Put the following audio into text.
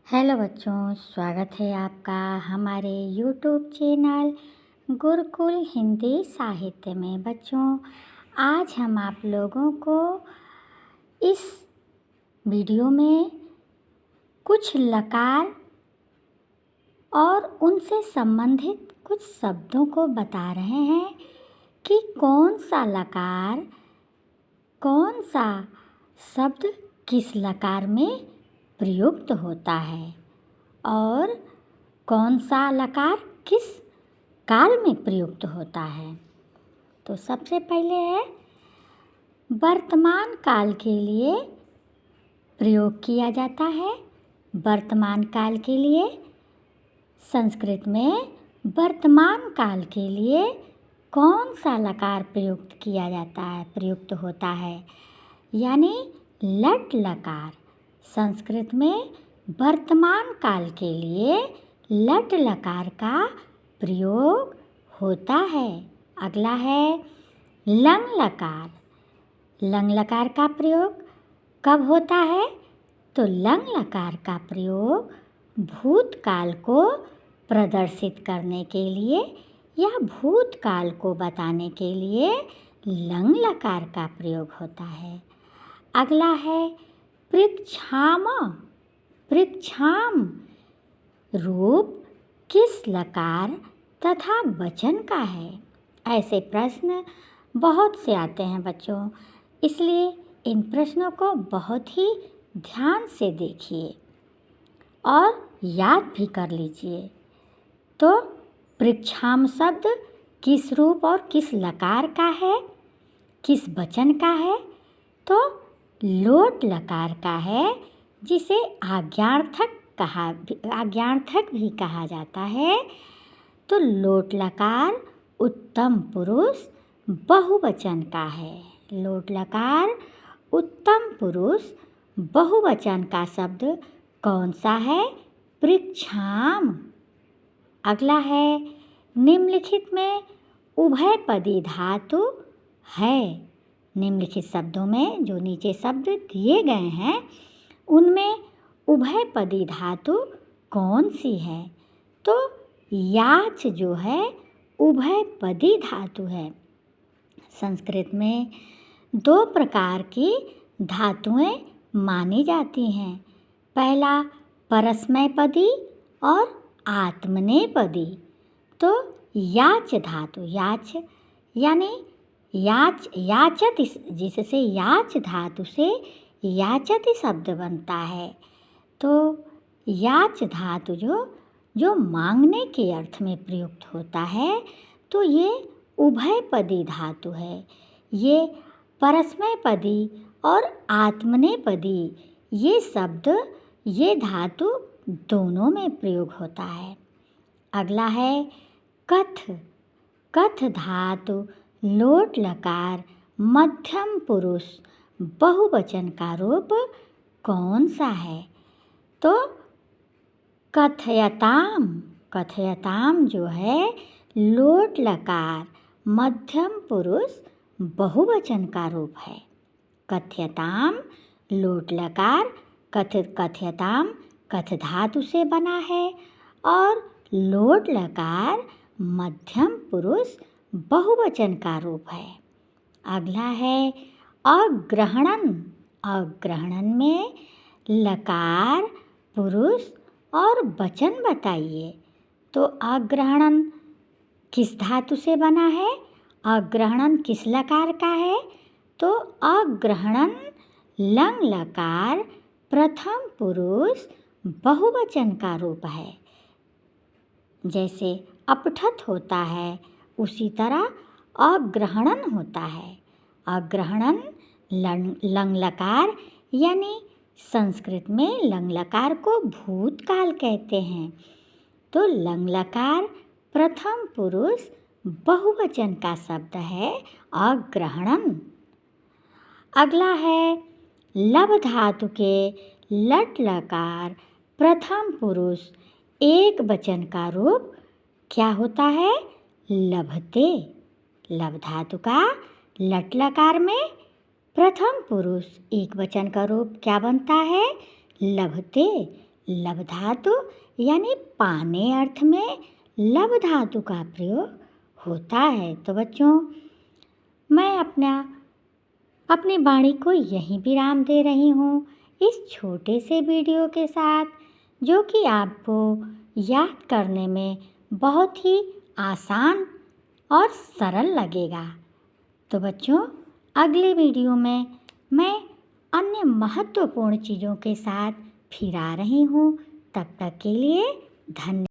Hello बच्चों, स्वागत है आपका हमारे यूट्यूब चैनल गुरुकुल हिंदी साहित्य में। बच्चों, आज हम आप लोगों को इस वीडियो में कुछ लकार और उनसे संबंधित कुछ शब्दों को बता रहे हैं कि कौन सा लकार, कौन सा शब्द किस लकार में प्रयुक्त होता है और कौन सा लकार किस काल में प्रयुक्त होता है। तो सबसे पहले है वर्तमान काल के लिए प्रयोग किया जाता है। वर्तमान काल के लिए संस्कृत में वर्तमान काल के लिए कौन सा लकार प्रयुक्त किया जाता है, प्रयुक्त होता है, यानी लट लकार। संस्कृत में वर्तमान काल के लिए लट लकार का प्रयोग होता है। अगला है लंग लकार। लंग लकार का प्रयोग कब होता है? तो लंग लकार का प्रयोग भूतकाल को प्रदर्शित करने के लिए या भूतकाल को बताने के लिए लंग लकार का प्रयोग होता है। अगला है पृक्षाम। पृक्षाम रूप किस लकार तथा वचन का है? ऐसे प्रश्न बहुत से आते हैं बच्चों, इसलिए इन प्रश्नों को बहुत ही ध्यान से देखिए और याद भी कर लीजिए। तो पृक्षाम शब्द किस रूप और किस लकार का है, किस वचन का है? तो लोट लकार का है, जिसे आज्ञार्थक भी कहा जाता है। तो लोट लकार उत्तम पुरुष बहुवचन का है। लोट लकार उत्तम पुरुष बहुवचन का शब्द कौन सा है? पृक्षाम। अगला है निम्नलिखित में उभयपदी धातु है। निम्नलिखित शब्दों में जो नीचे शब्द दिए गए हैं उनमें उभयपदी धातु कौन सी है? तो याच जो है उभयपदी धातु है। संस्कृत में दो प्रकार की धातुएं मानी जाती हैं। पहला परस्मैपदी और आत्मनेपदी। तो याच धातु, याच यानी याचत, जिससे याच धातु से याचत शब्द बनता है। तो याच धातु जो मांगने के अर्थ में प्रयुक्त होता है, तो ये उभयपदी धातु है। ये परस्मैपदी और आत्मनेपदी ये शब्द, ये धातु दोनों में प्रयोग होता है। अगला है कथ। कथ धातु लोट लकार मध्यम पुरुष बहुवचन का रूप कौन सा है? तो कथयताम। कथयताम जो है लोट लकार मध्यम पुरुष बहुवचन का रूप है। कथयताम लोट लकार कथयताम कथ धातु से बना है और लोट लकार मध्यम पुरुष बहुवचन का रूप है। अगला है अग्रहणन। अग्रहणन में लकार, पुरुष और वचन बताइए। तो अग्रहणन किस धातु से बना है? अग्रहणन किस लकार का है? तो अग्रहणन लंग लकार प्रथम पुरुष बहुवचन का रूप है। जैसे अपठत होता है उसी तरह अग्रहणन होता है। अग्रहणन लंग लकार, यानी संस्कृत में लंग लकार को भूतकाल कहते हैं। तो लंग लकार प्रथम पुरुष बहुवचन का शब्द है अग्रहणन। अगला है लब धातु के लट लकार प्रथम पुरुष एक वचन का रूप क्या होता है? लभते। लब धातु का लट लकार में प्रथम पुरुष एक वचन का रूप क्या बनता है? लभते। लव धातु यानी पाने अर्थ में लव धातु का प्रयोग होता है। तो बच्चों, मैं अपनी वाणी को यहीं विराम दे रही हूँ इस छोटे से वीडियो के साथ, जो कि आपको याद करने में बहुत ही आसान और सरल लगेगा। तो बच्चों, अगले वीडियो में मैं अन्य महत्वपूर्ण चीज़ों के साथ फिर आ रही हूँ। तब तक के लिए धन्यवाद।